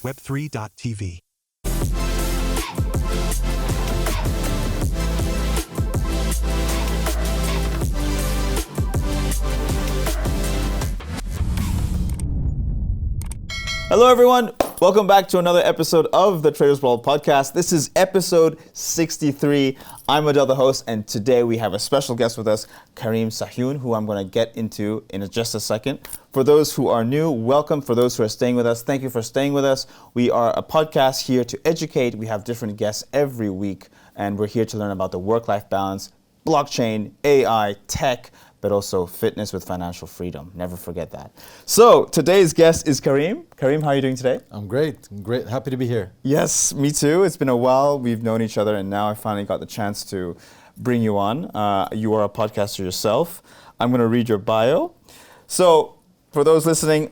web3.tv. Hello everyone, welcome back to another episode of the Traders Brawl podcast. This is episode 63. I'm Adel, the host, and today we have a special guest with us, Karim Sahyoun, who I'm going to get into in just a second. For those who are new, welcome. For those who are staying with us, thank you for staying with us. We are a podcast here to educate. We have different guests every week, and we're here to learn about the work-life balance, blockchain, AI, tech, but also fitness with financial freedom. Never forget that. So today's guest is Karim. Karim, how are you doing today? I'm great. Happy to be here. Yes, me too. It's been a while. We've known each other, and now I finally got the chance to bring you on. You are a podcaster yourself. I'm going to read your bio. So for those listening,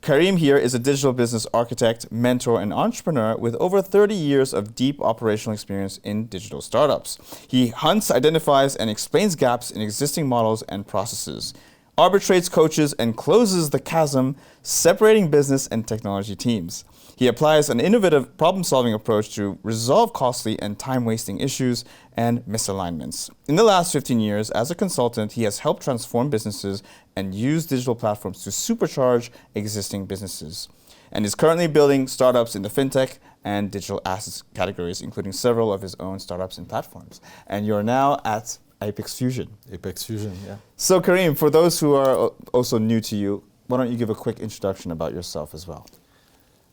Karim here is a digital business architect, mentor, and entrepreneur with over 30 years of deep operational experience in digital startups. He hunts, identifies, and explains gaps in existing models and processes, arbitrates, coaches, and closes the chasm separating business and technology teams. He applies an innovative problem-solving approach to resolve costly and time-wasting issues and misalignments. In the last 15 years, as a consultant, he has helped transform businesses and use digital platforms to supercharge existing businesses, and is currently building startups in the fintech and digital assets categories, including several of his own startups and platforms. And you're now at Apex Fusion. Apex Fusion, yeah. So Karim, for those who are also new to you, why don't you give a quick introduction about yourself as well?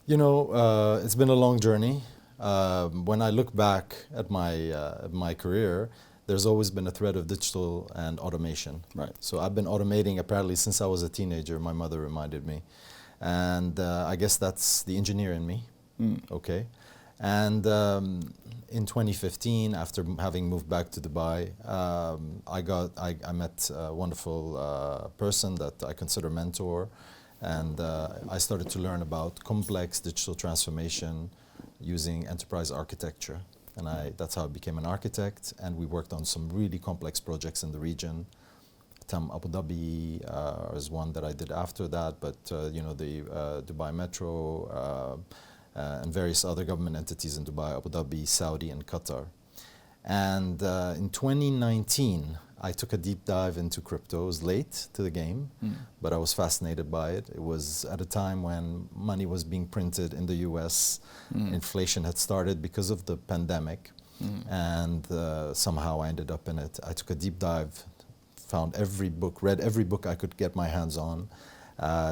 You know, it's been a long journey. When I look back at my career, there's always been a thread of digital and automation. Right. So I've been automating apparently since I was a teenager, my mother reminded me. And I guess that's the engineer in me. Okay. And in 2015, after having moved back to Dubai, I met a wonderful person that I consider mentor. And I started to learn about complex digital transformation using enterprise architecture. And that's how I became an architect. And we worked on some really complex projects in the region. Abu Dhabi is one that I did after that, but you know, the Dubai Metro and various other government entities in Dubai, Abu Dhabi, Saudi, and Qatar. And in 2019, I took a deep dive into crypto. It was late to the game, but I was fascinated by it. It was at a time when money was being printed in the US. Inflation had started because of the pandemic, and somehow I ended up in it. I took a deep dive, found every book, read every book I could get my hands on,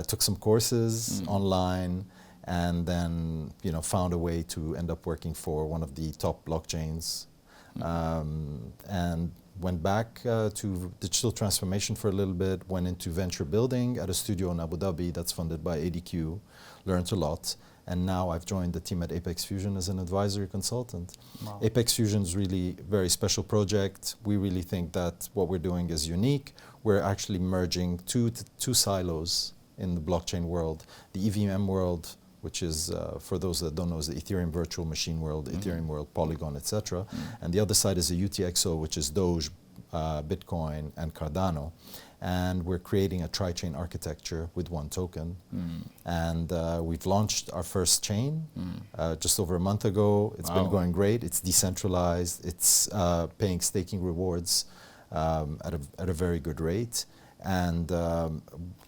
took some courses online, and then found a way to end up working for one of the top blockchains. And went back to digital transformation for a little bit, went into venture building at a studio in Abu Dhabi that's funded by ADQ, learned a lot, and now I've joined the team at Apex Fusion as an advisory consultant. Wow. Apex Fusion is really a very special project. We really think that what we're doing is unique. We're actually merging two silos in the blockchain world, the EVM world, which is, for those that don't know, is the Ethereum Virtual Machine world, Ethereum world, Polygon, etc. And the other side is the UTXO, which is Doge, Bitcoin, and Cardano. And we're creating a tri-chain architecture with one token. And we've launched our first chain just over a month ago. It's been going great. It's decentralized. It's paying staking rewards at a very good rate. And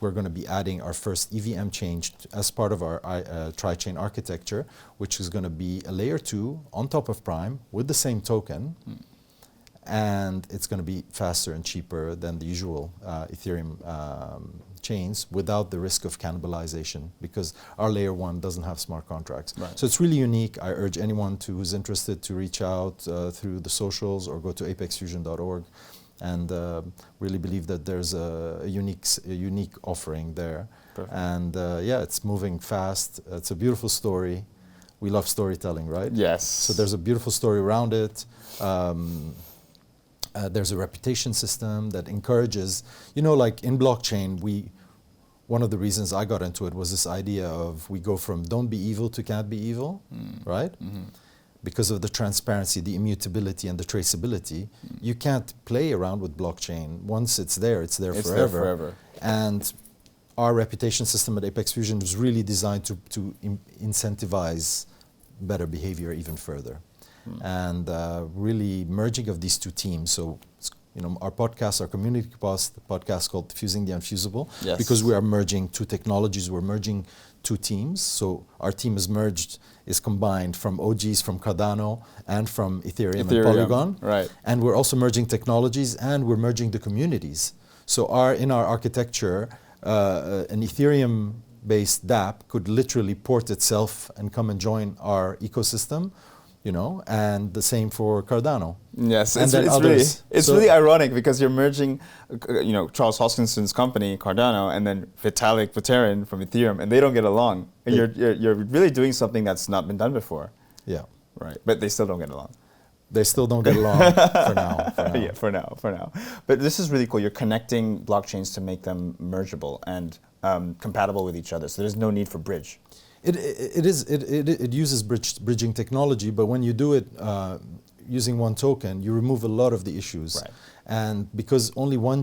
we're going to be adding our first EVM chain as part of our tri-chain architecture, which is going to be a layer 2 on top of Prime with the same token. And it's going to be faster and cheaper than the usual Ethereum chains without the risk of cannibalization, because our layer 1 doesn't have smart contracts. Right. So it's really unique. I urge anyone who's interested to reach out through the socials or go to apexfusion.org. And really believe that there's a unique offering there. Perfect. And yeah, it's moving fast. It's a beautiful story. We love storytelling, right? Yes. So there's a beautiful story around it. There's a reputation system that encourages, like in blockchain, one of the reasons I got into it was this idea of we go from don't be evil to can't be evil, right? Because of the transparency, the immutability, and the traceability, you can't play around with blockchain. Once it's there forever. There forever. And our reputation system at Apex Fusion was really designed to incentivize better behavior even further. And really merging of these two teams. So, our podcast, our community podcast called Fusing the Unfusible, yes. because we are merging two technologies, we're merging two teams. So our team is combined from OGs from Cardano and from Ethereum and Polygon. Right. And we're also merging technologies and we're merging the communities. So in our architecture, an Ethereum-based dApp could literally port itself and come and join our ecosystem, and the same for Cardano. Yes, and it's really ironic because you're merging, Charles Hoskinson's company, Cardano, and then Vitalik Buterin from Ethereum, and they don't get along. And you're really doing something that's not been done before. Yeah. Right, but they still don't get along. They still don't get along for now. Yeah, for now. But this is really cool. You're connecting blockchains to make them mergeable and compatible with each other, so there's no need for bridge. It uses bridging technology, but when you do it using one token, you remove a lot of the issues. Right. And because only one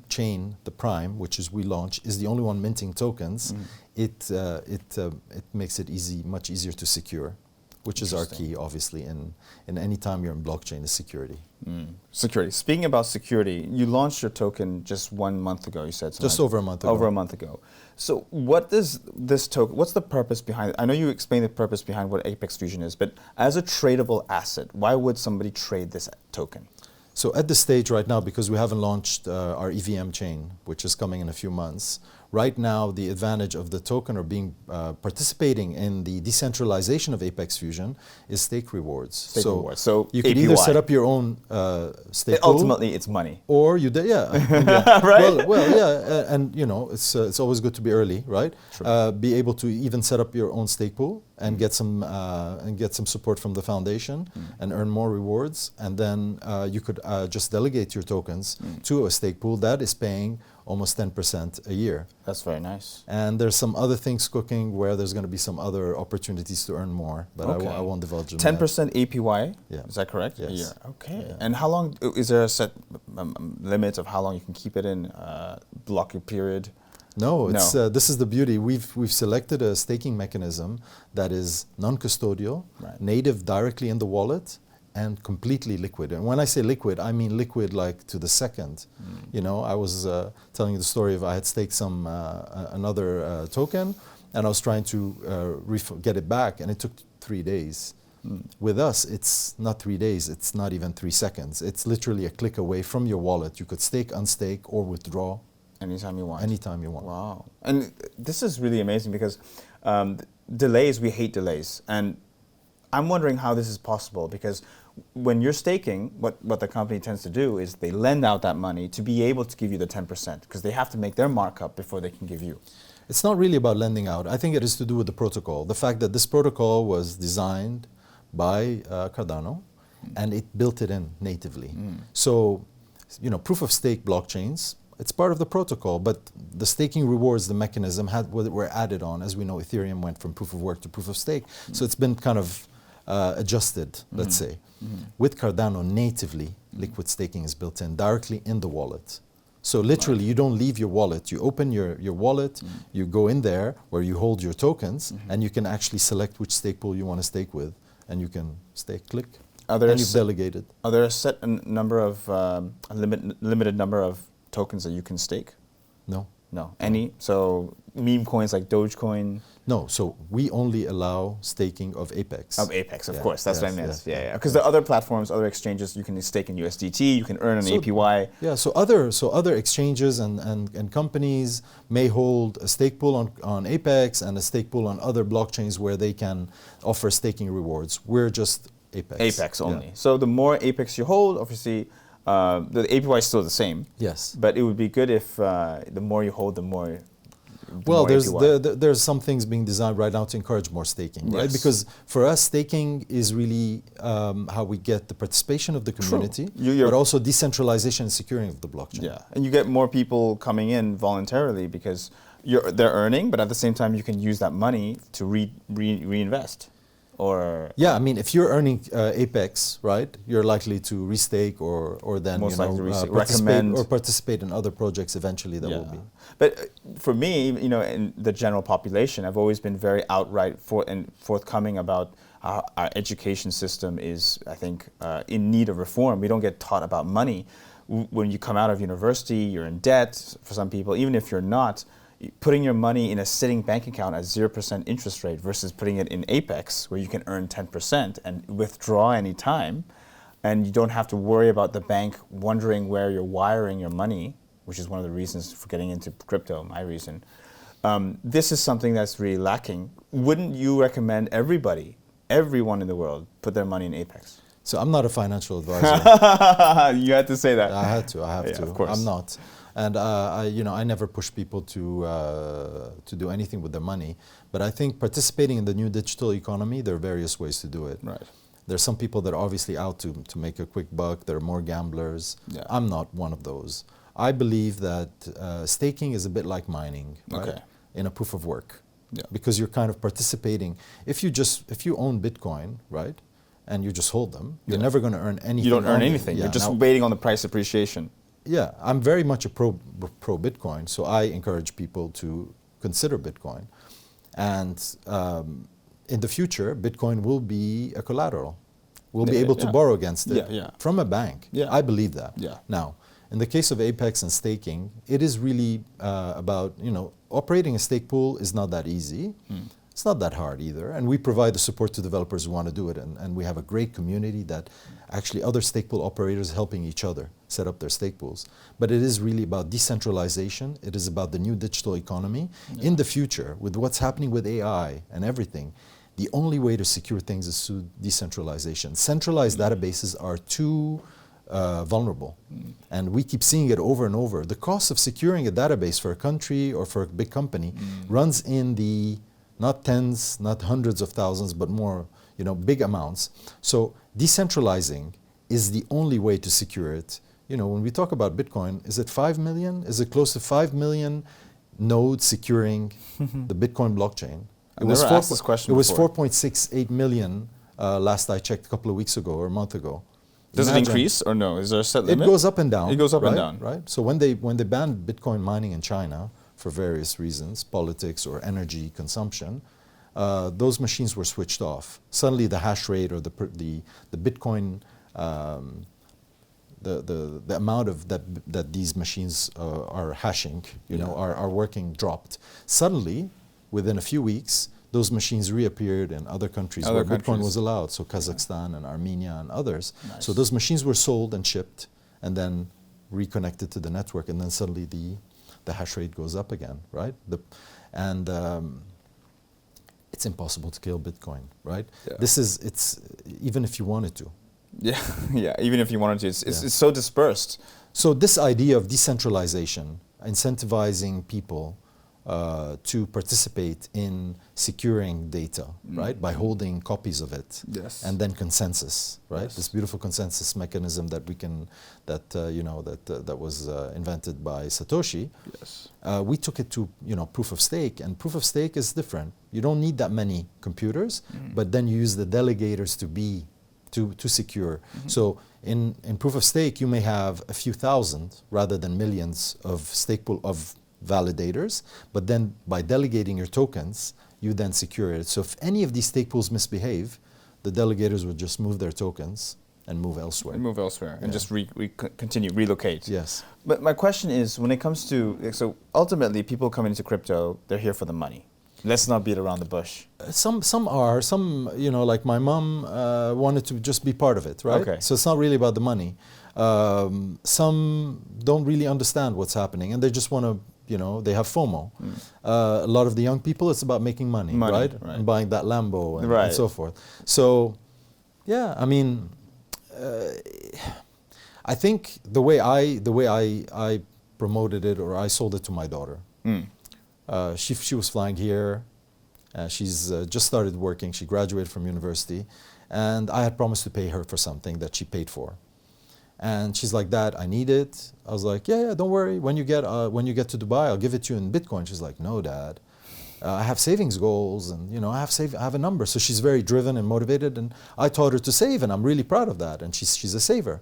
chain, the Prime, which is we launch, is the only one minting tokens, it makes it much easier to secure, which is our key, obviously, in any time you're in blockchain, is security. Security. Speaking about security, you launched your token just 1 month ago, you said. Just over a month ago. Over a month ago. So what does this token, what's the purpose behind it? I know you explained the purpose behind what Apex Fusion is, but as a tradable asset, why would somebody trade this token? So at this stage right now, because we haven't launched our EVM chain, which is coming in a few months, right now the advantage of the token or participating in the decentralization of Apex Fusion is stake rewards. So you can either set up your own stake pool. Ultimately, it's money. Or Right? Well, and it's always good to be early, right? Be able to even set up your own stake pool and get some support from the foundation and earn more rewards, and then you could just delegate your tokens to a stake pool that is paying almost 10% a year. That's very nice. And there's some other things cooking where there's going to be some other opportunities to earn more, but I won't divulge them. 10% APY, yeah. Is that correct? Yes. A year. Okay. Yeah. And how long, is there a set limit of how long you can keep it in, block your period? No, it's this is the beauty. We've selected a staking mechanism that is non-custodial, native directly in the wallet, and completely liquid. And when I say liquid, I mean liquid like to the second. I was telling you the story of I had staked some another token, and I was trying to get it back, and it took 3 days. With us, it's not 3 days, it's not even 3 seconds. It's literally a click away from your wallet. You could stake, unstake, or withdraw. Anytime you want. Anytime you want. Wow. And this is really amazing because delays, we hate delays. And I'm wondering how this is possible, because when you're staking, what the company tends to do is they lend out that money to be able to give you the 10%, because they have to make their markup before they can give you. It's not really about lending out. I think it is to do with the protocol. The fact that this protocol was designed by Cardano, and it built it in natively. So, proof of stake blockchains, it's part of the protocol, but the staking rewards, the mechanism, were added on. As we know, Ethereum went from proof of work to proof of stake. So it's been kind of adjusted, let's say. With Cardano, natively, liquid staking is built in directly in the wallet. So literally, you don't leave your wallet. You open your wallet, you go in there where you hold your tokens, and you can actually select which stake pool you want to stake with, and you can stake, click, and you've delegated. Are there a set number of, limited number of tokens that you can stake? No. No. Any? So meme coins like Dogecoin? No. So we only allow staking of Apex. Of Apex, of course. That's what I meant. Yeah. Because the other platforms, other exchanges, you can stake in USDT, you can earn an APY. Yeah. So other exchanges and companies may hold a stake pool on Apex and a stake pool on other blockchains where they can offer staking rewards. We're just Apex. Apex only. Yeah. So the more Apex you hold, obviously, the APY is still the same. Yes. But it would be good if the more you hold, the more. Well, there's some things being designed right now to encourage more staking, right? Because for us, staking is really how we get the participation of the community, but also decentralization and securing of the blockchain. Yeah, and you get more people coming in voluntarily because they're earning, but at the same time, you can use that money to reinvest. or yeah, I mean, if you're earning Apex, right, you're likely to restake or then Most likely to restake. participate Recommend. or participate in other projects eventually that will be. But for me, in the general population, I've always been very outright forthcoming about our education system is, I think, in need of reform. We don't get taught about money. When you come out of university, you're in debt for some people. Even if you're not, putting your money in a sitting bank account at 0% interest rate versus putting it in Apex, where you can earn 10% and withdraw any time, and you don't have to worry about the bank wondering where you're wiring your money, which is one of the reasons for getting into crypto, my reason. This is something that's really lacking. Wouldn't you recommend everyone in the world, put their money in Apex? So I'm not a financial advisor. You had to say that. I have to. Of course. I'm not. And I never push people to do anything with their money. But I think participating in the new digital economy, there are various ways to do it. Right. There's some people that are obviously out to make a quick buck. There are more gamblers. Yeah. I'm not one of those. I believe that staking is a bit like mining, right? Okay. In a proof of work. Yeah. Because you're kind of participating. If you own Bitcoin, right, and you just hold them, you're never going to earn anything. You don't earn anything. Yeah, you're just now, waiting on the price appreciation. Yeah, I'm very much a pro Bitcoin, so I encourage people to consider Bitcoin. And in the future, Bitcoin will be a collateral. We'll be able to borrow against it from a bank. Yeah. I believe that. Yeah. Now, in the case of Apex and staking, it is really about, operating a stake pool is not that easy. It's not that hard either. And we provide the support to developers who want to do it. And we have a great community that actually other stake pool operators helping each other set up their stake pools. But it is really about decentralization. It is about the new digital economy. In the future, with what's happening with AI and everything, the only way to secure things is through decentralization. Centralized databases are too vulnerable. And we keep seeing it over and over. The cost of securing a database for a country or for a big company runs in the not tens, not hundreds of thousands, but more, big amounts. So decentralizing is the only way to secure it. When we talk about Bitcoin, is it 5 million? Is it close to 5 million nodes securing the Bitcoin blockchain? It was 4.68 million last I checked a couple of weeks ago or a month ago. Does it increase or no? Is there a set limit? It goes up and down. It goes up and right? down. Right. So when they banned Bitcoin mining in China for various reasons, politics or energy consumption, those machines were switched off. Suddenly the hash rate or the Bitcoin, the amount of that these machines are hashing, are working dropped. Suddenly, within a few weeks, those machines reappeared in other countries where Bitcoin was allowed, so Kazakhstan and Armenia and others. Nice. So those machines were sold and shipped and then reconnected to the network, and then suddenly the hash rate goes up again, right? It's impossible to kill Bitcoin, right? Yeah. It's even if you wanted to. Yeah, even if you wanted to, it's so dispersed. So this idea of decentralization, incentivizing people to participate in securing data, right? By holding copies of it, and then consensus, right? This beautiful consensus mechanism that we can, that was invented by Satoshi. Yes. We took it to proof of stake, and proof of stake is different. You don't need that many computers, but then you use the delegators to secure. So in proof of stake, you may have a few thousand rather than millions of stake pool of validators, but then by delegating your tokens, you then secure it. So if any of these stake pools misbehave, the delegators would just move their tokens and move elsewhere. And just continue, relocate. Yes. But my question is, when it comes to, so ultimately people coming into crypto, they're here for the money. Let's not beat around the bush. Some are, like my mom wanted to just be part of it, right? Okay. So it's not really about the money. Some don't really understand what's happening and they just want to, they have FOMO. A lot of the young people, it's about making money. Right? And buying that Lambo and so forth. So, yeah, I mean, I think the way I promoted it or I sold it to my daughter. She was flying here. She's just started working. She graduated from university, and I had promised to pay her for something that she paid for. And she's like, "Dad, I need it." I was like, "Yeah, don't worry. When you get to Dubai, I'll give it to you in Bitcoin." She's like, "No, Dad, I have savings goals, and I have a number. So she's very driven and motivated, and I taught her to save, and I'm really proud of that. And she's a saver,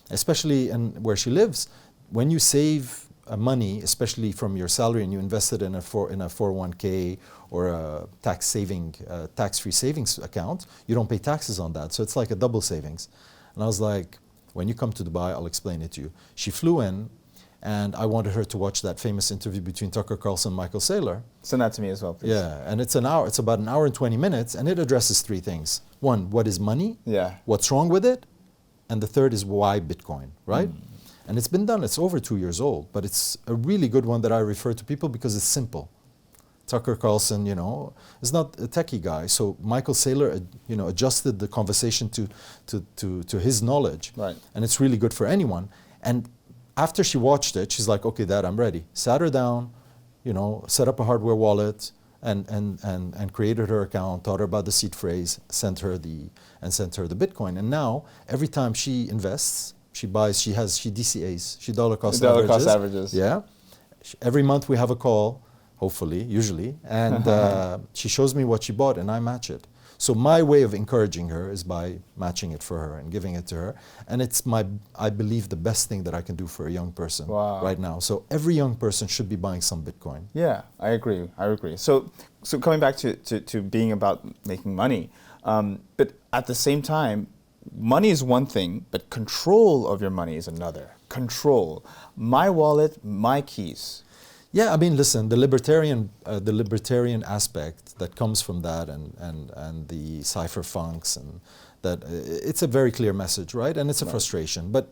especially where she lives. When you save money, especially from your salary, and you invest it in a 401k or a tax-free savings account, you don't pay taxes on that. So it's like a double savings. And I was like, when you come to Dubai, I'll explain it to you. She flew in, and I wanted her to watch that famous interview between Tucker Carlson and Michael Saylor. Send that to me as well, please. Yeah, and it's about an hour and 20 minutes, and it addresses three things. One, what is money? Yeah. What's wrong with it? And the third is why Bitcoin, right? And it's been done. It's over 2 years old, but it's a really good one that I refer to people because it's simple. Tucker Carlson, is not a techie guy, so Michael Saylor, adjusted the conversation to his knowledge, right? And it's really good for anyone. And after she watched it, she's like, "Okay, Dad, I'm ready." Sat her down, set up a hardware wallet, and created her account. Taught her about the seed phrase, sent her the Bitcoin, and now every time she invests. She DCAs, she dollar cost averages. Yeah. Every month we have a call, hopefully, usually, and she shows me what she bought and I match it. So my way of encouraging her is by matching it for her and giving it to her. And it's I believe, the best thing that I can do for a young person right now. So every young person should be buying some Bitcoin. Yeah, I agree. So coming back to being about making money, but at the same time, money is one thing, but control of your money is another. Control. My wallet, my keys. Yeah, I mean, listen, the libertarian aspect that comes from that, and the cypherpunks, and that it's a very clear message, right? And it's a frustration, but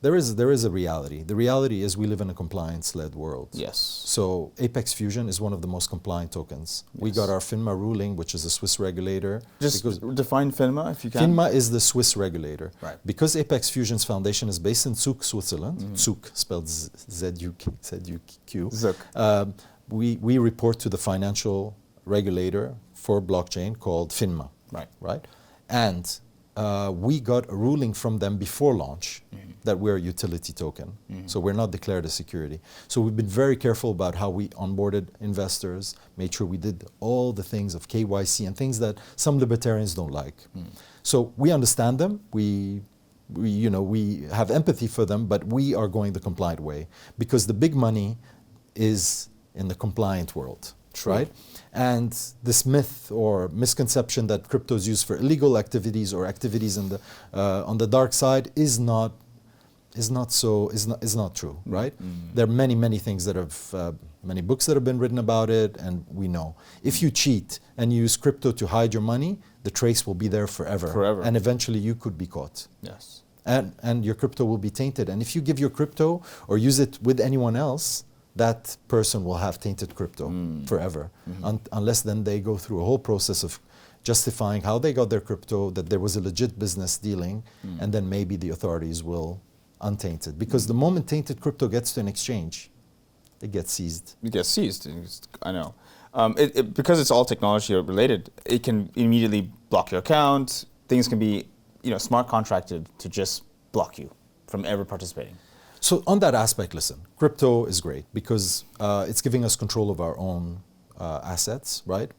there is a reality. The reality is we live in a compliance-led world. Yes. So Apex Fusion is one of the most compliant tokens. Yes. We got our FINMA ruling, which is a Swiss regulator. Just define FINMA if you can. FINMA is the Swiss regulator. Right. Because Apex Fusion's foundation is based in Zug, Switzerland. Zug, spelled Z-U-Q. Zug. We report to the financial regulator for blockchain called FINMA. Right. And we got a ruling from them before launch that we're a utility token. So we're not declared a security. So we've been very careful about how we onboarded investors, made sure we did all the things of KYC and things that some libertarians don't like. So we understand them. We have empathy for them, but we are going the compliant way because the big money is in the compliant world. True. Right? And this myth or misconception that crypto is used for illegal activities or activities on the dark side is not true, right? There are many things that have many books that have been written about it, and we know if you cheat and use crypto to hide your money, the trace will be there forever, and eventually you could be caught. Yes, and your crypto will be tainted. And if you give your crypto or use it with anyone else, that person will have tainted crypto forever, unless then they go through a whole process of justifying how they got their crypto, that there was a legit business dealing, and then maybe the authorities will untaint it. Because the moment tainted crypto gets to an exchange, it gets seized. It gets seized, I know. Because it's all technology related, it can immediately block your account. Things can be smart contracted to just block you from ever participating. So on that aspect, listen, crypto is great because it's giving us control of our own assets, right?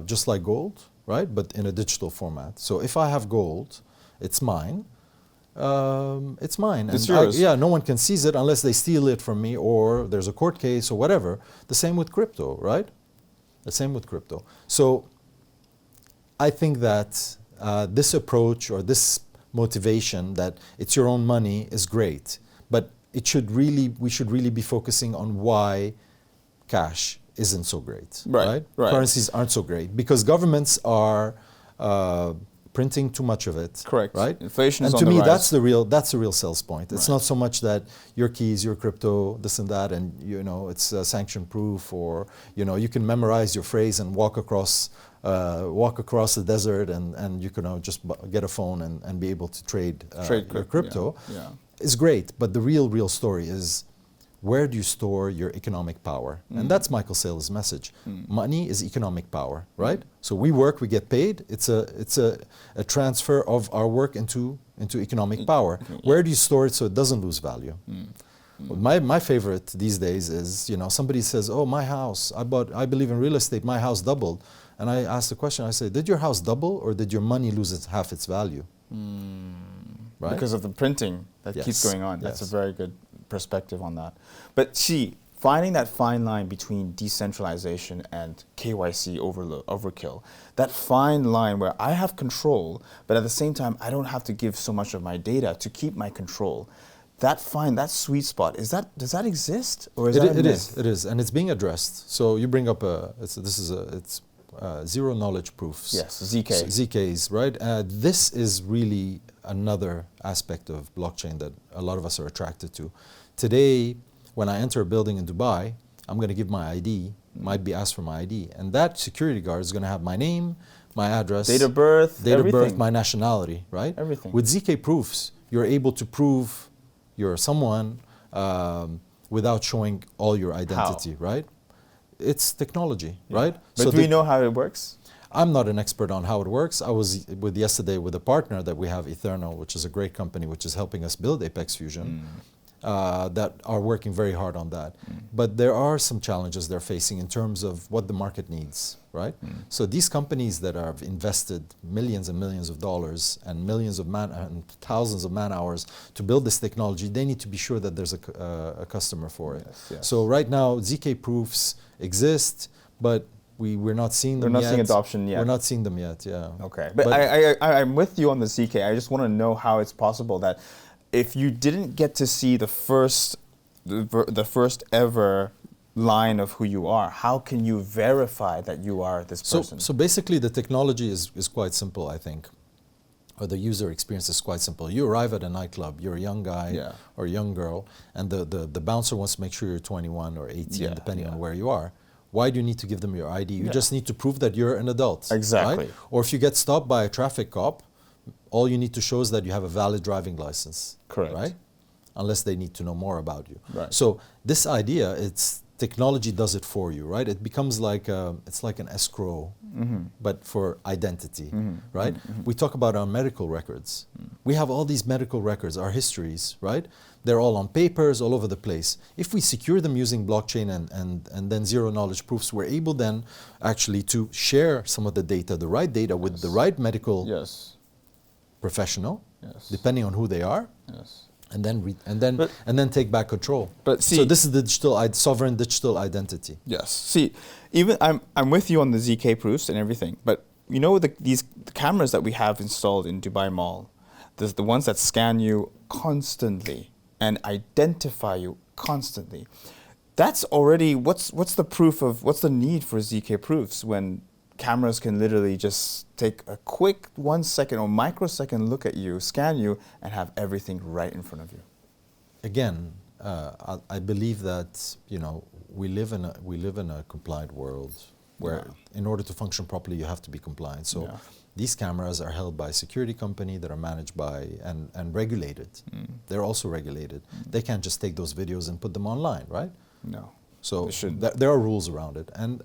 Just like gold, right? But in a digital format. So if I have gold, it's mine. It's mine. It's yours. No one can seize it unless they steal it from me or there's a court case or whatever. The same with crypto, right? The same with crypto. So I think that this approach or this motivation that it's your own money is great. But we should really be focusing on why cash isn't so great, right? Currencies aren't so great because governments are printing too much of it. Correct. Right? Inflation is on the rise. And to me, that's the real sales point. It's not so much that your keys, your crypto, this and that, and it's sanction proof, or you can memorize your phrase and walk across the desert, and you can just get a phone and be able to trade your crypto. Yeah. Is great, but the real story is where do you store your economic power? And that's Michael Saylor's message. Money is economic power, right? So we work, we get paid. It's a transfer of our work into economic power. Where do you store it so it doesn't lose value? My favorite these days is, somebody says, oh, my house, I believe in real estate, my house doubled. And I ask the question, I say, did your house double or did your money lose half its value? Right? Because of the printing that Yes. keeps going on. Yes. That's a very good perspective on that. But see, finding that fine line between decentralization and KYC overkill, that fine line where I have control, but at the same time, I don't have to give so much of my data to keep my control. That sweet spot, does that exist, or is that a myth? It is, and it's being addressed. So you bring up zero knowledge proofs. Yes, ZK. ZKs, right? This is really another aspect of blockchain that a lot of us are attracted to. Today, when I enter a building in Dubai, I'm going to give my ID, might be asked for my ID, and that security guard is going to have my name, my address, date of birth, my nationality, right? Everything. With ZK proofs, you're able to prove you're someone without showing all your identity, right? It's technology, right? But do we know how it works? I'm not an expert on how it works. I was yesterday with a partner that we have, Ethereum, which is a great company which is helping us build Apex Fusion, that are working very hard on that. But there are some challenges they're facing in terms of what the market needs, right? So these companies that have invested millions and millions of dollars and millions of and thousands of man hours to build this technology, they need to be sure that there's a customer for it. Yes, yes. So right now, ZK proofs exist, but we're not seeing them yet. We're not seeing adoption yet. We're not seeing them yet, yeah. Okay, but I'm with you on the ZK. I just want to know how it's possible that if you didn't get to see the first ever line of who you are, how can you verify that you are this person? So basically the technology is quite simple, I think. Or the user experience is quite simple. You arrive at a nightclub, you're a young guy or a young girl, and the bouncer wants to make sure you're 21 or 18, depending on where you are. Why do you need to give them your ID? You just need to prove that you're an adult. Exactly. Right? Or if you get stopped by a traffic cop, all you need to show is that you have a valid driving license. Correct. Right? Unless they need to know more about you. Right. So this idea, technology does it for you, right? It becomes like it's like an escrow, but for identity, right? We talk about our medical records. We have all these medical records, our histories, right? They're all on papers all over the place. If we secure them using blockchain and then zero knowledge proofs, we're able then actually to share some of the data, the right data with the right medical professional, depending on who they are. And then take back control. But see, so this is the sovereign digital identity. Yes. See, even I'm with you on the ZK proofs and everything, but you know these cameras that we have installed in Dubai Mall, there's the ones that scan you constantly and identify you constantly. That's already what's the need for ZK proofs when cameras can literally just take a quick 1 second or microsecond look at you, scan you, and have everything right in front of you. Again, I believe that we live in a compliant world where in order to function properly you have to be compliant. So these cameras are held by a security company that are managed by and regulated. They're also regulated. They can't just take those videos and put them online, right? No. So there are rules around it, and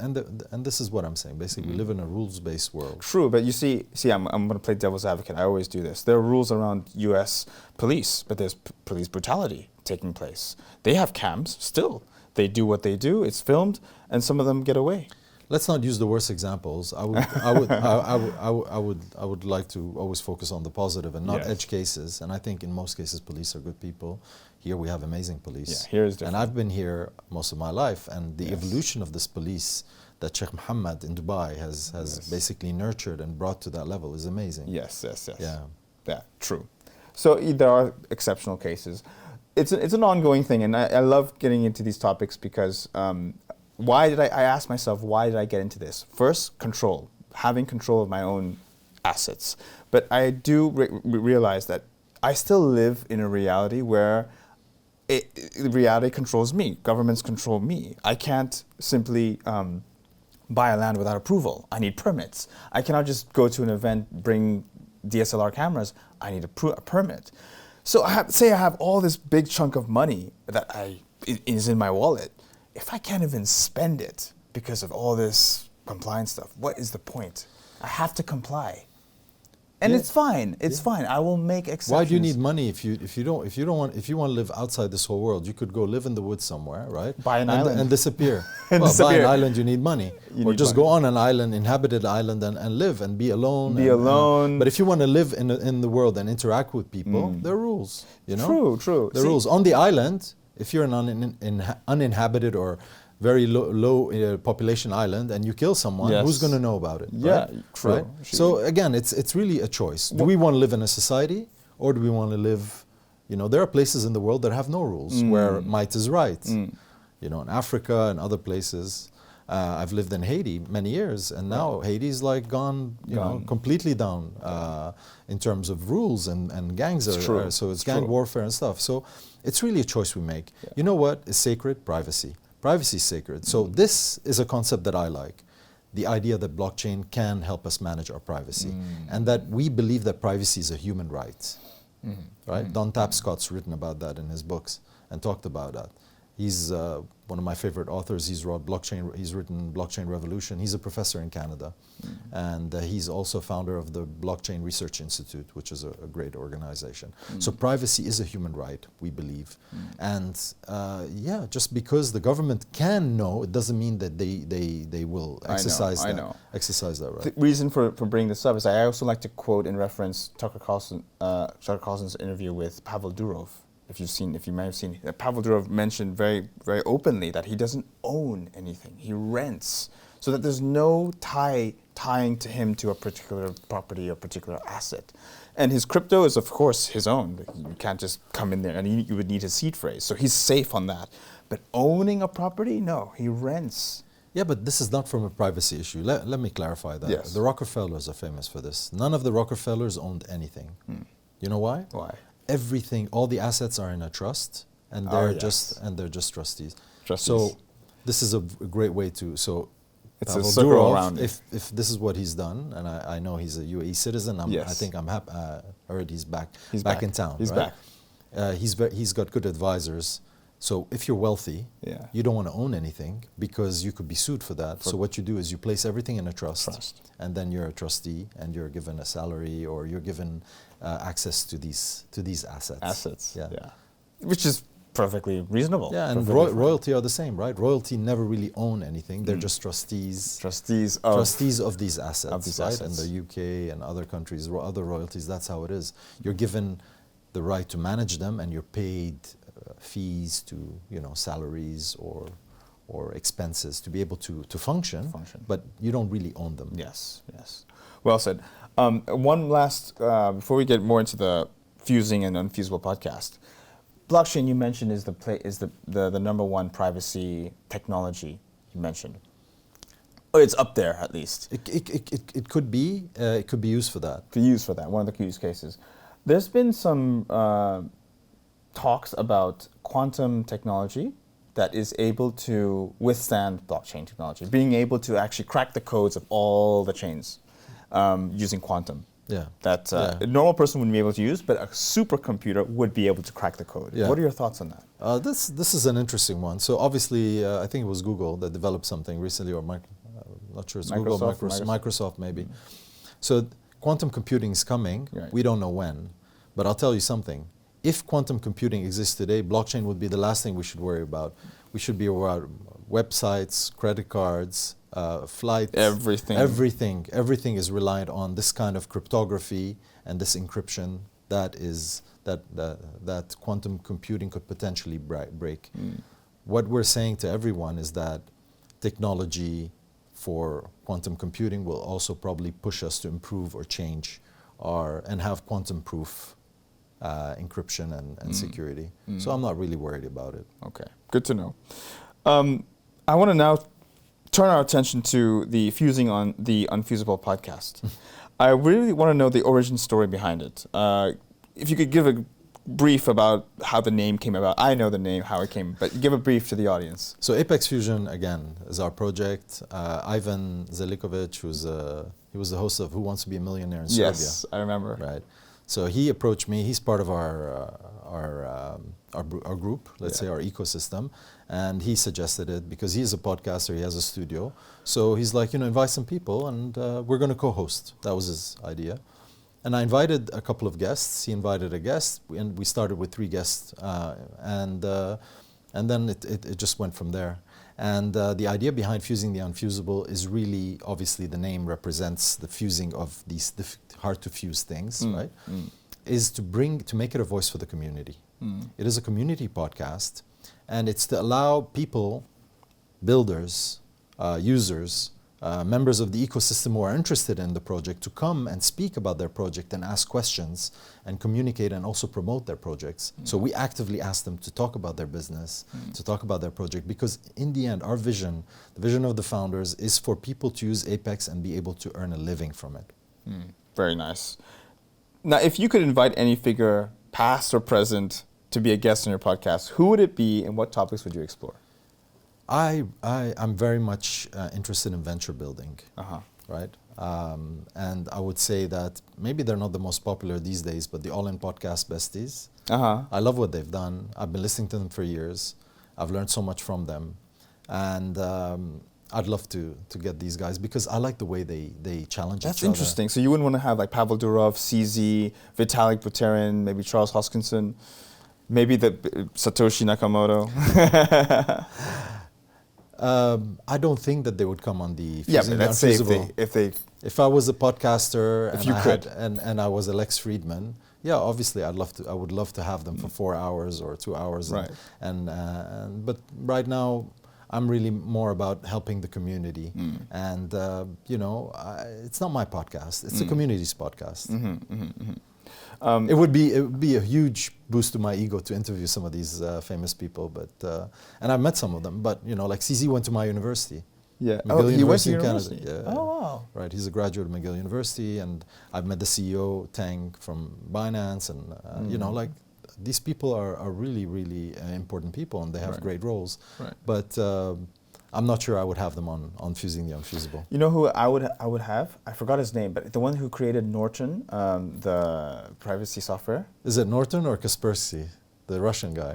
this is what I'm saying. Basically, we live in a rules-based world. True, but you see, I'm going to play devil's advocate. I always do this. There are rules around U.S. police, but there's police brutality taking place. They have cams still. They do what they do. It's filmed, and some of them get away. Let's not use the worst examples. I would like to always focus on the positive and not edge cases. And I think in most cases, police are good people. Here we have amazing police. Yeah, here is different. And I've been here most of my life, and the evolution of this police that Sheikh Mohammed in Dubai has basically nurtured and brought to that level is amazing. Yes. Yeah, true. So there are exceptional cases. It's an ongoing thing, and I love getting into these topics because I ask myself, why did I get into this? First, control, having control of my own assets. But I do realize that I still live in a reality where reality controls me. Governments control me. I can't simply buy a land without approval. I need permits. I cannot just go to an event, bring DSLR cameras. I need a permit. So I have all this big chunk of money that is in my wallet. If I can't even spend it because of all this compliance stuff, what is the point? I have to comply. And Yeah. it's fine. It's fine. I will make exceptions. Why do you need money if you want to live outside this whole world? You could go live in the woods somewhere, right? Buy an island. And disappear. And Buy disappear. an island, you need money. You or need just money. go on an island, inhabited island, and live and be alone. Be alone. But if you want to live in the world and interact with people, there are rules. You know. True. There are rules on the island. If you're an uninhabited or very low population island and you kill someone, Yes. who's going to know about it? Yeah, right? true. Right? So again, it's really a choice. Do we want to live in a society, or do we want to live? You know, there are places in the world that have no rules, where might is right. You know, in Africa and other places. I've lived in Haiti many years, and now Haiti's like gone, you know, completely down in terms of rules and gangs. So it's gang warfare and stuff. So it's really a choice we make. Yeah. You know what is sacred? Privacy. Privacy is sacred. So this is a concept that I like. The idea that blockchain can help us manage our privacy, and that we believe that privacy is a human right. Right? Don Tapscott's written about that in his books and talked about that. He's one of my favorite authors. He's written Blockchain Revolution. He's a professor in Canada, and he's also founder of the Blockchain Research Institute, which is a great organization. So privacy is a human right, we believe, and yeah, just because the government can know, it doesn't mean that they will exercise exercise that right. The reason for bringing this up is I also like to quote and reference Tucker Carlson's interview with Pavel Durov. If you may have seen it, Pavel Durov mentioned very, very openly that he doesn't own anything. He rents, so that there's no tying to him to a particular property or particular asset. And his crypto is, of course, his own. You can't just come in there, and you would need a seed phrase. So he's safe on that. But owning a property, no, he rents. Yeah, but this is not from a privacy issue. Let me clarify that. Yes. The Rockefellers are famous for this. None of the Rockefellers owned anything. You know why? Why? Everything, all the assets are in a trust, and they're just trustees. So this is a great way to. So it's Pavel a circle Durov, around it. if this is what he's done, and I know he's a UAE citizen. I think I'm happy. Heard he's back. He's back in town. He's right? back. He's got good advisors. So if you're wealthy, you don't want to own anything because you could be sued for that. So what you do is you place everything in a trust, and then you're a trustee, and you're given a salary, or you're given access to these assets. Yeah. Which is perfectly reasonable. Yeah, and royalty are the same, right? Royalty never really own anything. They're just trustees. Trustees of these assets, right? In the UK and other countries, other royalties, that's how it is. You're given the right to manage them, and you're paid fees to, you know, salaries or expenses to be able to function, but you don't really own them. Yes. Well said. One last, before we get more into the fusing and unfusable podcast, blockchain you mentioned is the number one privacy technology you mentioned. Oh, it's up there at least. It could be used for that. One of the use cases. There's been some talks about quantum technology that is able to withstand blockchain technology, being able to actually crack the codes of all the chains using quantum. Yeah. That a normal person wouldn't be able to use, but a supercomputer would be able to crack the code. Yeah. What are your thoughts on that? This is an interesting one. So obviously, I think it was Google that developed something recently, or not sure, it's Microsoft maybe. So quantum computing is coming. Right. We don't know when, but I'll tell you something. If quantum computing exists today, blockchain would be the last thing we should worry about. We should be aware of websites, credit cards, flights. Everything is reliant on this kind of cryptography and this encryption that quantum computing could potentially break. What we're saying to everyone is that technology for quantum computing will also probably push us to improve or change and have quantum proof encryption and security. So I'm not really worried about it. Okay, good to know. I want to now turn our attention to the fusing on the Unfusable podcast. I really want to know the origin story behind it. If you could give a brief about how the name came about. I know the name, how it came, but give a brief to the audience. So Apex Fusion, again, is our project. Ivan Zelikovic, he was the host of Who Wants to Be a Millionaire in Serbia. Yes, I remember. Right. So he approached me. He's part of our group, let's say our ecosystem, and he suggested it because he is a podcaster. He has a studio, so he's like, invite some people, and we're going to co-host. That was his idea, And I invited a couple of guests. He invited a guest, and we started with 3 guests, and then it just went from there. And the idea behind fusing the unfusible is really, obviously, the name represents the fusing of these hard to fuse things, right? Is to make it a voice for the community. It is a community podcast, and it's to allow people, builders, users, members of the ecosystem who are interested in the project to come and speak about their project and ask questions and communicate and also promote their projects. So we actively ask them to talk about their business, to talk about their project, because in the end, our vision, the vision of the founders, is for people to use Apex and be able to earn a living from it. Very nice. Now, if you could invite any figure, past or present, to be a guest on your podcast, who would it be and what topics would you explore? I'm very much interested in venture building, right? And I would say that maybe they're not the most popular these days, but the All-In Podcast besties, I love what they've done. I've been listening to them for years. I've learned so much from them. And I'd love to get these guys because I like the way they challenge each other. That's interesting. So you wouldn't want to have like Pavel Durov, CZ, Vitalik Buterin, maybe Charles Hoskinson, maybe the Satoshi Nakamoto? I don't think that they would come on the yeah, but let's say if I was a podcaster and I was Alex Friedman, yeah, obviously I would love to have them for 4 hours or 2 hours. Right. But right now I'm really more about helping the community, and it's not my podcast; it's the community's podcast. It would be a huge boost to my ego to interview some of these famous people, but and I've met some of them. But like CZ went to my university. Yeah. McGill he went to University university. in Canada. Oh wow. Right. He's a graduate of McGill University, and I've met the CEO Tang from Binance, and like these people are really really important people, and they have great roles. Right. But I'm not sure I would have them on Fusing the Unfusible. You know who I would have? I forgot his name, but the one who created Norton, the privacy software. Is it Norton or Kaspersky, the Russian guy?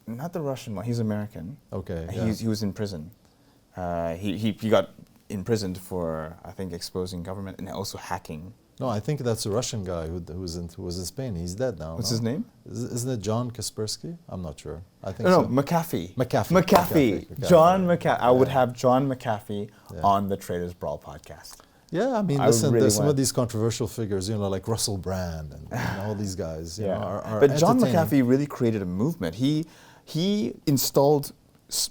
Not the Russian one. He's American. Okay. He was in prison. He got imprisoned for, I think, exposing government and also hacking. No, I think that's a Russian guy who was in Spain. He's dead now. What's his name? Isn't it John Kaspersky? I'm not sure. I think no, so. McAfee. John McAfee. I would have John McAfee on the Traders Brawl podcast. Yeah, I mean, listen, there's some of these controversial figures, like Russell Brand and all these guys. Are but John McAfee really created a movement. He installed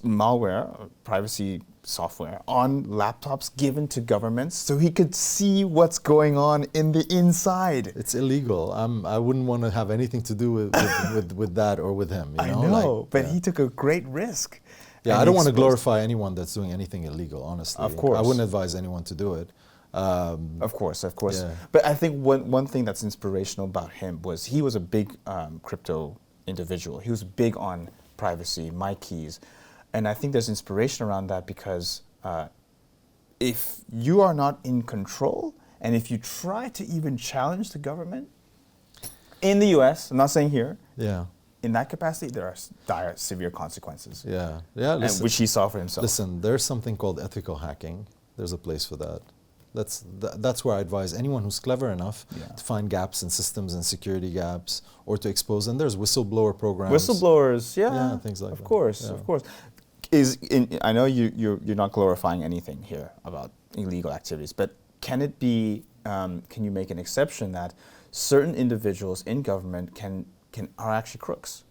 malware, privacy software, on laptops given to governments so he could see what's going on in the inside. It's illegal. I wouldn't want to have anything to do with that or with him. I know, but he took a great risk. Yeah, I don't want to glorify anyone that's doing anything illegal, honestly. Of course. I wouldn't advise anyone to do it. Of course. Yeah. But I think one thing that's inspirational about him was he was a big crypto individual. He was big on privacy, my keys. And I think there's inspiration around that because if you are not in control and if you try to even challenge the government in the US, I'm not saying here, in that capacity, there are dire, severe consequences. Yeah. Listen, which he saw for himself. Listen, there's something called ethical hacking. There's a place for that. That's where I advise anyone who's clever enough to find gaps in systems and security gaps or to expose them. There's whistleblower programs. Whistleblowers, things like that. Of course. I know you're not glorifying anything here about illegal activities, but can it be? Can you make an exception that certain individuals in government are actually crooks?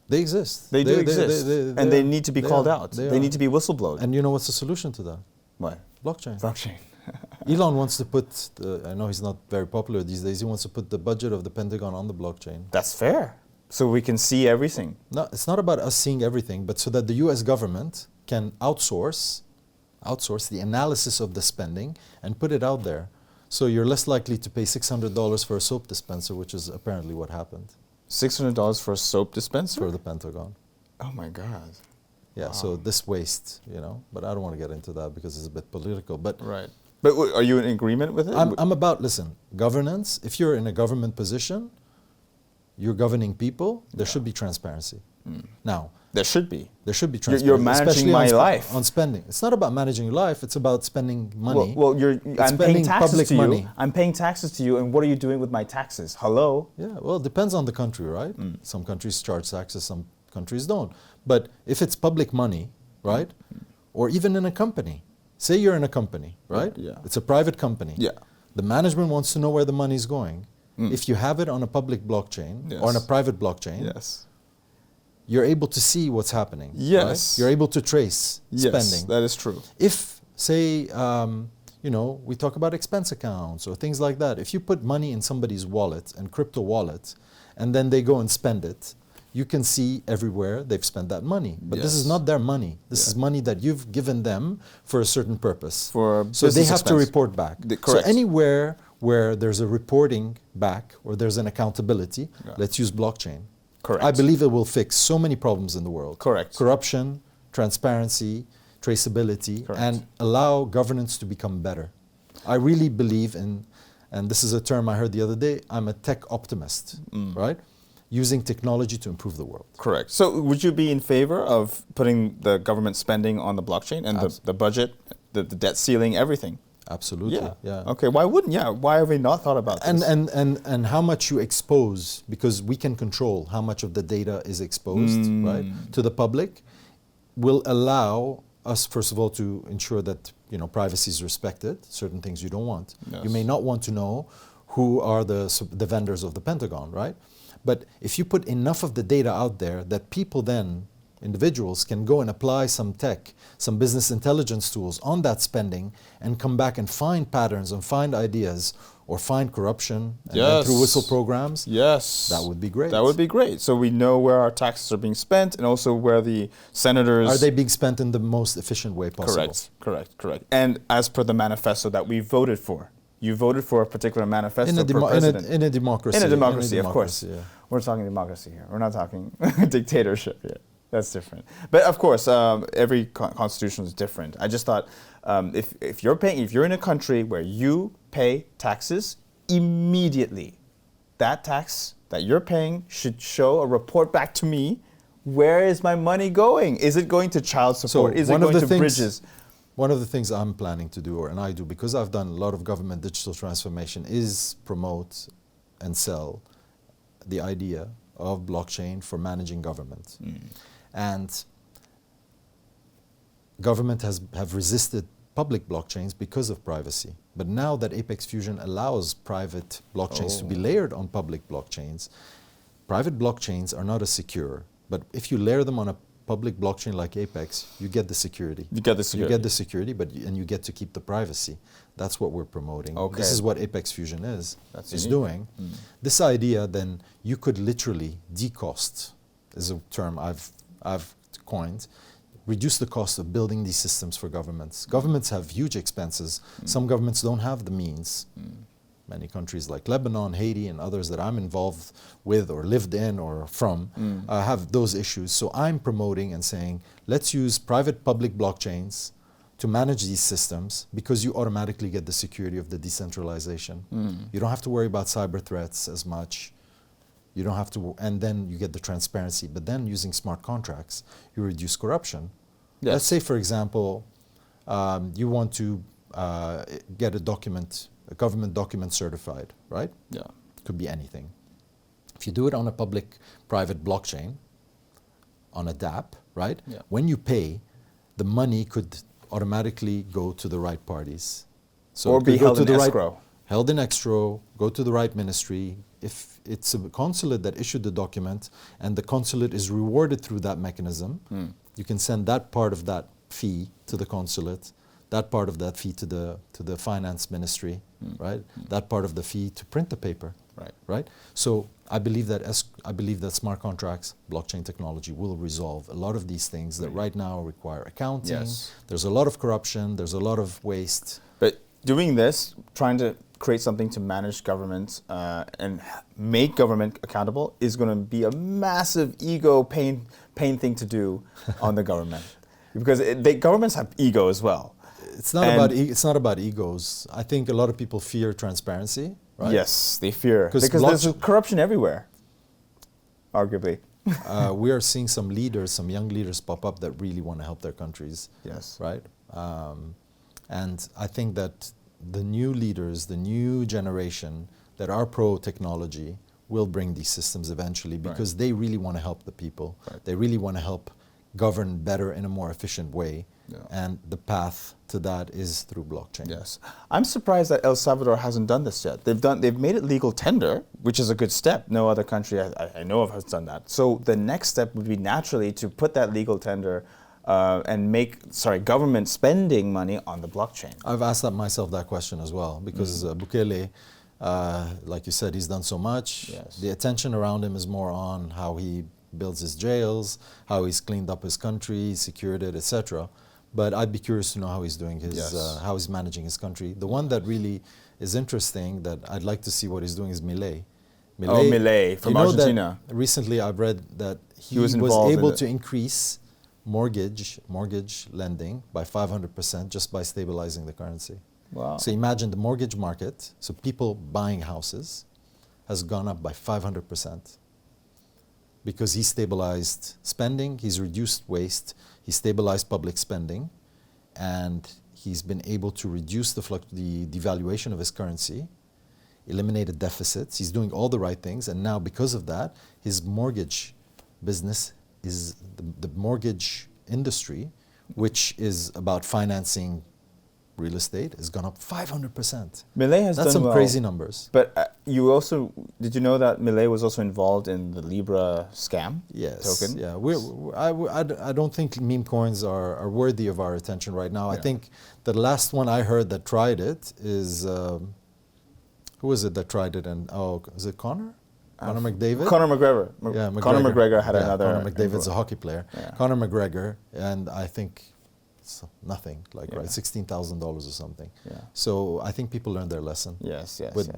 They exist. They do exist, and they need to be called out. They need to be whistleblowed. And you know what's the solution to that? What? Blockchain. Elon wants to put, I know he's not very popular these days, he wants to put the budget of the Pentagon on the blockchain. That's fair. So we can see everything. No, it's not about us seeing everything, but so that the US government can outsource the analysis of the spending and put it out there. So you're less likely to pay $600 for a soap dispenser, which is apparently what happened. $600 for a soap dispenser? For the Pentagon. Oh my God. Yeah, so this waste, but I don't want to get into that because it's a bit political. But right. But are you in agreement with it? I'm about, listen, governance. If you're in a government position, you're governing people, there should be transparency. Now, There should be. there should be transparency. You're managing especially my on life. on spending. It's not about managing your life. It's about spending money. Well, I'm paying spending taxes public to you. money. I'm paying taxes to you, and what are you doing with my taxes? Hello? Yeah, well, it depends on the country, right? Some countries charge taxes, some countries don't. But if it's public money, right? Or even in a company. Say you're in a company, right? Yeah. It's a private company. Yeah. The management wants to know where the money is going. If you have it on a public blockchain or on a Yes. private blockchain, Yes. you're able to see what's happening. Yes. Right? You're able to trace Yes, spending. that is true. If, say, we talk about expense accounts or things like that. If you put money in somebody's wallet and crypto wallet, and then they go and spend it, you can see everywhere they've spent that money. But this is Yes. not their money. This is money that you've given them for a certain purpose. For So they business have to expense. report back. Correct. So anywhere where there's a reporting back or there's an accountability, let's use blockchain. Correct. I believe it will fix so many problems in the world. Correct. Corruption, transparency, traceability, Correct. and allow governance to become better. I really believe in, and this is a term I heard the other day, I'm a tech optimist, right? Using technology to improve the world. Correct. So would you be in favor of putting the government spending on the blockchain and the budget, the debt ceiling, everything? Absolutely. Yeah. Okay, why wouldn't? Yeah, why have we not thought about this? And how much you expose, because we can control how much of the data is exposed, right, to the public, will allow us, first of all, to ensure that privacy is respected. Certain things you don't want. Yes. You may not want to know who are the vendors of the Pentagon, right? But if you put enough of the data out there that people then, individuals, can go and apply some tech, some business intelligence tools on that spending and come back and find patterns and find ideas or find corruption and then through whistle programs, yes, that would be great. That would be great. So we know where our taxes are being spent and also where the senators... Are they being spent in the most efficient way possible? Correct. And as per the manifesto that we voted for. You voted for a particular manifesto in a president. in a democracy. In a democracy, of course. Yeah. We're talking democracy here. We're not talking dictatorship here. That's different. But of course, every constitution is different. I just thought if you're in a country where you pay taxes immediately, that tax that you're paying should show a report back to me. Where is my money going? Is it going to child support? Is it going to bridges? One of the things I'm planning to do, and I do because I've done a lot of government digital transformation, is promote and sell the idea of blockchain for managing government. And government have resisted public blockchains because of privacy. But now that Apex Fusion allows private blockchains to be layered on public blockchains, private blockchains are not as secure. But if you layer them on a public blockchain like Apex, you get the security. You get the security. You get the security, and you get to keep the privacy. That's what we're promoting. Okay. This is what Apex Fusion is That's doing. This idea, then, you could literally decost, is a term I've coined, reduce the cost of building these systems for governments. Governments have huge expenses. Some governments don't have the means. Many countries like Lebanon, Haiti, and others that I'm involved with or lived in or from have those issues. So I'm promoting and saying, let's use private-public blockchains to manage these systems because you automatically get the security of the decentralization. You don't have to worry about cyber threats as much. You don't have to, and then you get the transparency. But then using smart contracts, you reduce corruption. Yes. Let's say, for example, you want to get a government document certified, right? Yeah. Could be anything. If you do it on a public-private blockchain, on a DApp, right? Yeah. When you pay, the money could automatically go to the right parties. So Or it be could go held to in the right- escrow. Held in escrow, go to the right ministry. If it's a consulate that issued the document and the consulate is rewarded through that mechanism, you can send that part of that fee to the consulate, that part of that fee to the finance ministry, right? That part of the fee to print the paper, right? So I believe that smart contracts, blockchain technology will resolve a lot of these things that right now require accounting. Yes. There's a lot of corruption. There's a lot of waste. But doing this, trying to create something to manage government and make government accountable is going to be a massive ego pain thing to do on the government. Because governments have ego as well. It's not about egos. I think a lot of people fear transparency, right? Yes, they fear. 'Cause Because there's corruption everywhere, arguably. we are seeing some leaders, some young leaders pop up that really want to help their countries. Yes. Right? And I think that the new leaders, the new generation that are pro-technology will bring these systems eventually because they really want to help the people. Right. They really want to help govern better in a more efficient way. Yeah. And the path to that is through blockchain. Yes. I'm surprised that El Salvador hasn't done this yet. They've made it legal tender, which is a good step. No other country I know of has done that. So the next step would be naturally to put that legal tender and make government spending money on the blockchain. I've asked myself that question as well because Bukele, like you said, he's done so much. Yes. The attention around him is more on how he builds his jails, how he's cleaned up his country, secured it, etc. But I'd be curious to know how he's doing his, how he's managing his country. The one that really is interesting that I'd like to see what he's doing is Milei. Milei from Argentina. Recently I've read that he was able to increase mortgage lending by 500% just by stabilizing the currency. Wow. So imagine the mortgage market, so people buying houses, has gone up by 500%. Because he stabilized spending, he's reduced waste, he stabilized public spending, and he's been able to reduce the devaluation of his currency, eliminated deficits, he's doing all the right things, and now because of that, his mortgage business is the mortgage industry, which is about financing real estate, has gone up 500%. Milei has That's done some crazy numbers. But did you know that Milei was also involved in the Libra scam token? Yeah. I don't think meme coins are worthy of our attention right now. I think the last one I heard that tried it is, who was it that tried it? And is it Conor? Conor McDavid? Conor McGregor. Conor McGregor had another. Conor McDavid's a hockey player. Yeah. Conor McGregor, and I think nothing, right, $16,000 or something. Yeah. So I think people learned their lesson. Yes. With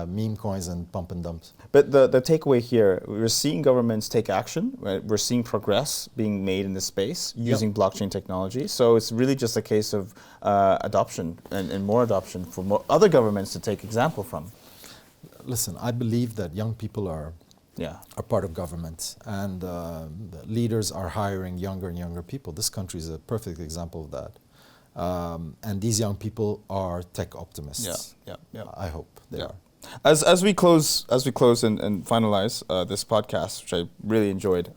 meme coins and pump and dumps. But the takeaway here, we're seeing governments take action. Right? We're seeing progress being made in this space using blockchain technology. So it's really just a case of adoption and more adoption for other governments to take example from. Listen, I believe that young people are part of government, and leaders are hiring younger and younger people. This country is a perfect example of that. And these young people are tech optimists. Yeah. I hope they are. As we close and finalize this podcast, which I really enjoyed,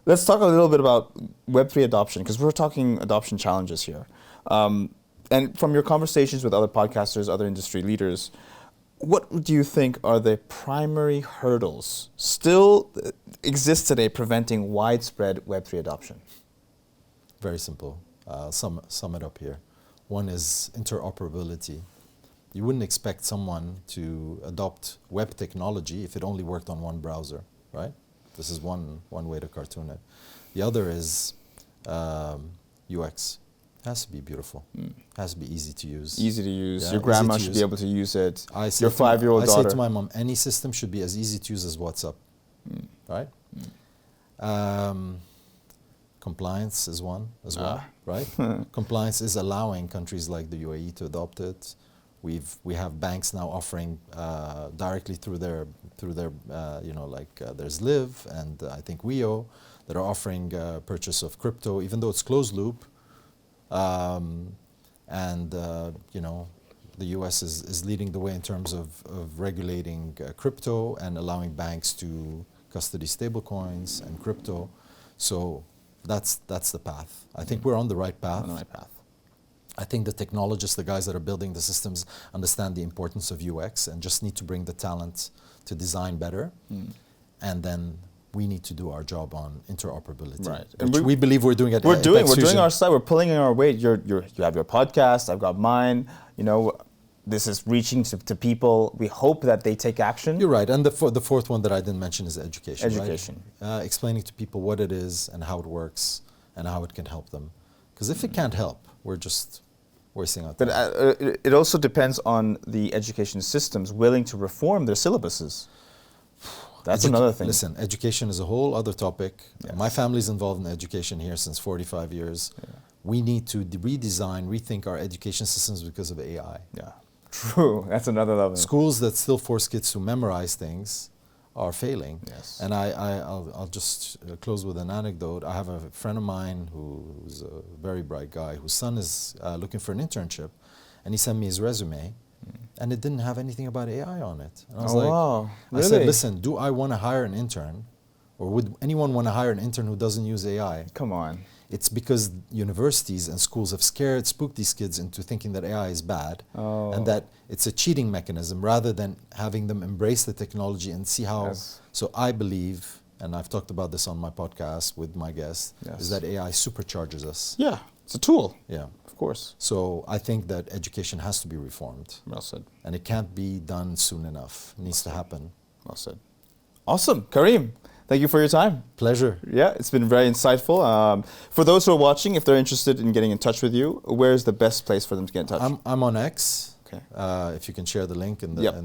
let's talk a little bit about Web3 adoption, because we're talking adoption challenges here. And from your conversations with other podcasters, other industry leaders, what do you think are the primary hurdles still exist today preventing widespread Web3 adoption? Very simple. Sum it up here. One is interoperability. You wouldn't expect someone to adopt web technology if it only worked on one browser, right? This is one way to cartoon it. The other is UX. It has to be beautiful. It has to be easy to use. Easy to use. Your grandma should be able to use it. Your 5-year-old daughter. I say to my mom, any system should be as easy to use as WhatsApp, right? Compliance is one as well, right? Compliance is allowing countries like the UAE to adopt it. We have banks now offering directly through their there's Live and I think WEO that are offering purchase of crypto, even though it's closed loop. The US is leading the way in terms of regulating crypto and allowing banks to custody stablecoins and crypto. So that's the path. I think we're on the right path. I think the technologists, the guys that are building the systems, understand the importance of UX and just need to bring the talent to design better. And then we need to do our job on interoperability, right? Which we believe we're doing at We're doing our side. We're pulling in our weight. You have your podcast. I've got mine. This is reaching to people. We hope that they take action. You're right. And the fourth one that I didn't mention is education. Right? Explaining to people what it is and how it works and how it can help them. Because if it can't help, we're just wasting our time. But it also depends on the education systems willing to reform their syllabuses. That's another thing. Listen, education is a whole other topic. Yes. My family's involved in education here since 45 years. Yeah. We need to redesign, rethink our education systems because of AI. Yeah, true. That's another level. Schools that still force kids to memorize things are failing. Yes. And I'll just close with an anecdote. I have a friend of mine who's a very bright guy whose son is looking for an internship, and he sent me his resume, and it didn't have anything about AI on it. And I was wow. Really? I said, listen, do I want to hire an intern, or would anyone want to hire an intern who doesn't use AI? Come on. It's because universities and schools have spooked these kids into thinking that AI is bad, and that it's a cheating mechanism rather than having them embrace the technology and see how. Yes. So I believe, and I've talked about this on my podcast with my guests, is that AI supercharges us. Yeah, it's a tool. Yeah. Of course. So I think that education has to be reformed. Well said. And it can't be done soon enough. It needs to happen. Well said. Awesome. Karim, thank you for your time. Pleasure. Yeah, it's been very insightful. For those who are watching, if they're interested in getting in touch with you, where's the best place for them to get in touch? I'm on X. Okay. If you can share the link and Yep.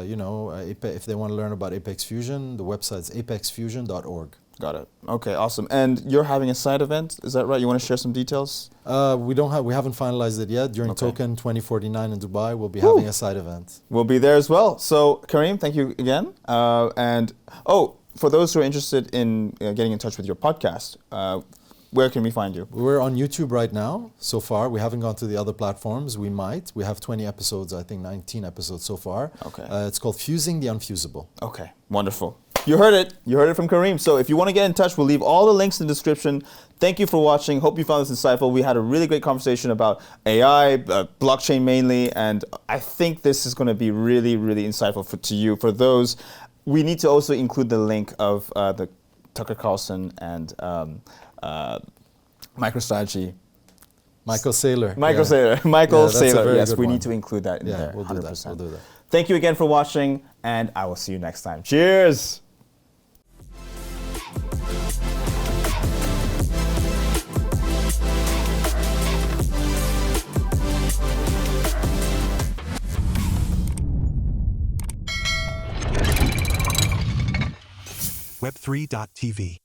you know, if they want to learn about Apex Fusion, the website's apexfusion.org. Got it. Okay, awesome. And you're having a side event, is that right? You want to share some details? We haven't finalized it yet. During Okay. Token 2049 in Dubai, we'll be having a side event. We'll be there as well. So, Karim, thank you again. For those who are interested in getting in touch with your podcast, where can we find you? We're on YouTube right now, so far. We haven't gone to the other platforms. We might. We have 20 episodes, I think 19 episodes so far. Okay. It's called Fusing the Unfusable. Okay, wonderful. You heard it. You heard it from Karim. So if you want to get in touch, we'll leave all the links in the description. Thank you for watching. Hope you found this insightful. We had a really great conversation about AI, blockchain mainly, and I think this is going to be really, really insightful to you. For those, we need to also include the link of the Tucker Carlson and MicroStrategy. Michael Saylor. Michael Saylor. Yes, we need to include that in there. We'll 100%. do that. We'll do that. Thank you again for watching, and I will see you next time. Cheers! Web3.tv